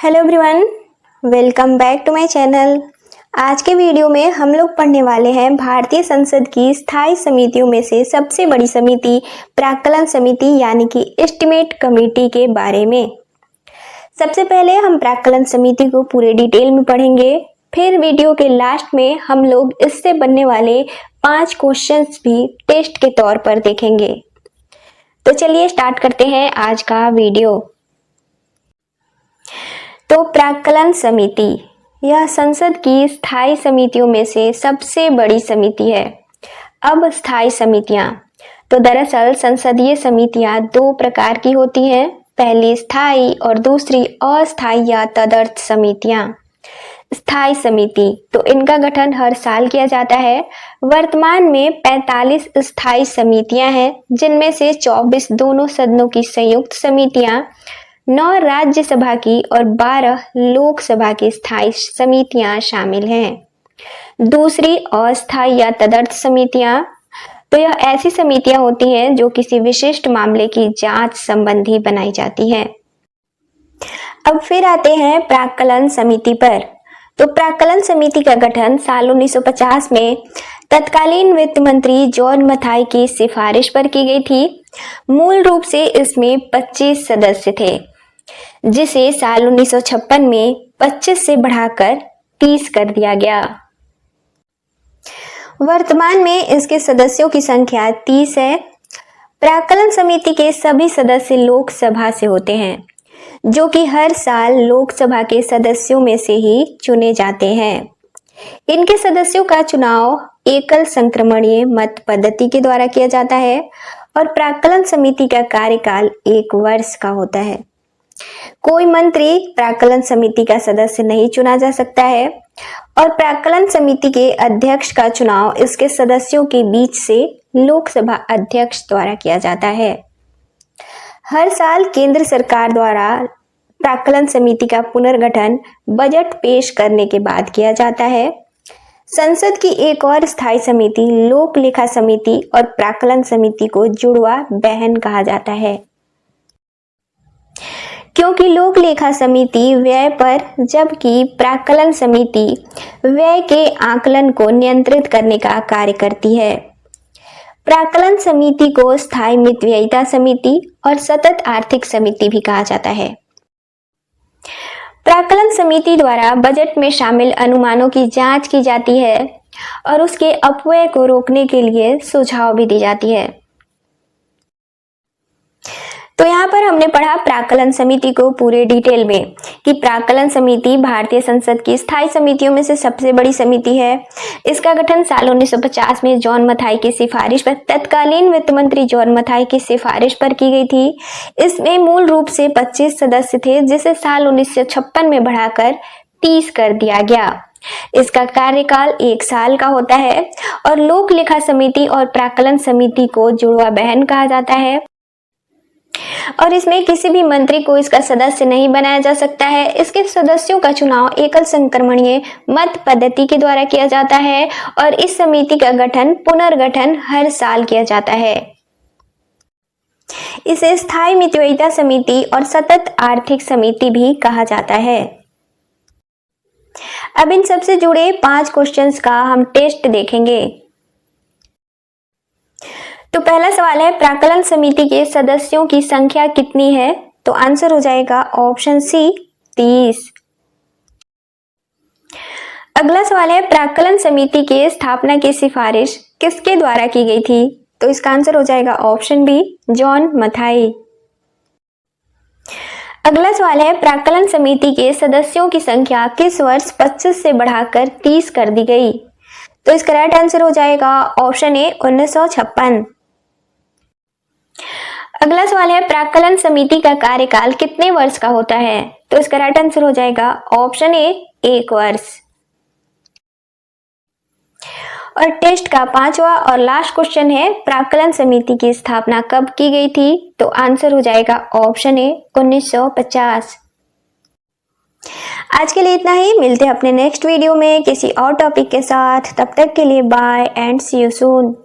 Hello everyone, welcome back to my channel. आज के video में हम लोग पढ़ने वाले हैं भारतीय संसद की स्थायी समितियों में से सबसे बड़ी समिति प्राक्कलन समिति यानी कि एस्टीमेट कमेटी के बारे में। सबसे पहले हम प्राक्कलन समिति को पूरे डिटेल में पढ़ेंगे, फिर वीडियो के लास्ट में हम लोग इससे बनने वाले 5 क्वेश्चंस भी टेस्ट के तौर पर देखेंगे। तो चलिए स्टार्ट करते हैं आज का वीडियो। तो प्राक्कलन समिति यह संसद की स्थायी समितियों में से सबसे बड़ी समिति है। अब स्थायी समितियां, तो दरअसल संसदीय समितियां 2 प्रकार की होती हैं, पहली स्थायी और दूसरी अस्थायी या तदर्थ समितियां। स्थायी समिति, तो इनका गठन हर साल किया जाता है। वर्तमान में 45 स्थायी समितियां हैं, जिनमें से 24 दोनों सदनों की संयुक्त समितियां, 9 राज्यसभा की और 12 लोकसभा की स्थायी समितियां शामिल हैं। दूसरी अस्थायी या तदर्थ समितियां, तो यह ऐसी समितियां होती हैं जो किसी विशिष्ट मामले की जांच संबंधी बनाई जाती हैं। अब फिर आते हैं प्राक्कलन समिति पर। तो प्राक्कलन समिति का गठन साल 1950 में तत्कालीन वित्त मंत्री जॉन मथाई की सिफारिश पर की गई थी। मूल रूप से इसमें 25 सदस्य थे, जिसे साल 1956 में 25 से बढ़ाकर 30 कर दिया गया। वर्तमान में इसके सदस्यों की संख्या 30 है। प्राक्कलन समिति के सभी सदस्य लोकसभा से होते हैं, जो कि हर साल लोकसभा के सदस्यों में से ही चुने जाते हैं। इनके सदस्यों का चुनाव एकल संक्रमणीय मत पद्धति के द्वारा किया जाता है और प्राक्कलन समिति का कार्यकाल 1 वर्ष का होता है। कोई मंत्री प्राक्कलन समिति का सदस्य नहीं चुना जा सकता है और प्राक्कलन समिति के अध्यक्ष का चुनाव इसके सदस्यों के बीच से लोकसभा अध्यक्ष द्वारा किया जाता है। हर साल केंद्र सरकार द्वारा प्राक्कलन समिति का पुनर्गठन बजट पेश करने के बाद किया जाता है। संसद की एक और स्थायी समिति लोक लेखा समिति और प्राक्कलन समिति को जुड़वा बहन कहा जाता है, क्योंकि लोक लेखा समिति व्यय पर जबकि प्राक्कलन समिति व्यय के आकलन को नियंत्रित करने का कार्य करती है। प्राक्कलन समिति को स्थायी मितव्ययिता समिति और सतत आर्थिक समिति भी कहा जाता है। प्राक्कलन समिति द्वारा बजट में शामिल अनुमानों की जांच की जाती है और उसके अपव्यय को रोकने के लिए सुझाव भी दी जाती है। तो यहाँ पर हमने पढ़ा प्राक्कलन समिति को पूरे डिटेल में कि प्राक्कलन समिति भारतीय संसद की स्थायी समितियों में से सबसे बड़ी समिति है। इसका गठन साल 1950 में जॉन मथाई की सिफारिश पर तत्कालीन वित्त मंत्री जॉन मथाई की सिफारिश पर की गई थी। इसमें मूल रूप से 25 सदस्य थे, जिसे साल 1956 में बढ़ाकर 30 कर दिया गया। इसका कार्यकाल 1 साल का होता है और लोक लेखा समिति और प्राक्कलन समिति को जुड़वा बहन कहा जाता है और इसमें किसी भी मंत्री को इसका सदस्य नहीं बनाया जा सकता है। इसके सदस्यों का चुनाव एकल संक्रमणीय मत पद्धति के द्वारा किया जाता है और इस समिति का पुनर्गठन हर साल किया जाता है। इसे स्थायी मितव्ययिता समिति और सतत आर्थिक समिति भी कहा जाता है। अब इन सबसे जुड़े 5 क्वेश्चंस का हम टेस्ट देखेंगे। तो पहला सवाल है, प्राक्कलन समिति के सदस्यों की संख्या कितनी है? तो आंसर हो जाएगा ऑप्शन सी 30। अगला सवाल है, प्राक्कलन समिति के स्थापना की सिफारिश किसके द्वारा की गई थी? तो इसका आंसर हो जाएगा ऑप्शन बी जॉन मथाई। अगला सवाल है, प्राक्कलन समिति के सदस्यों की संख्या किस वर्ष 25 से बढ़ाकर 30 कर दी गई? तो इसका राइट आंसर हो जाएगा ऑप्शन ए 1956। अगला सवाल है, प्राक्कलन समिति का कार्यकाल कितने वर्ष का होता है? तो इसका राइट आंसर हो जाएगा ऑप्शन ए 1 वर्ष। और टेस्ट का 5वां और लास्ट क्वेश्चन है, प्राक्कलन समिति की स्थापना कब की गई थी? तो आंसर हो जाएगा ऑप्शन ए 1950। आज के लिए इतना ही। मिलते हैं अपने नेक्स्ट वीडियो में किसी और टॉपिक के साथ। तब तक के लिए bye and see you soon.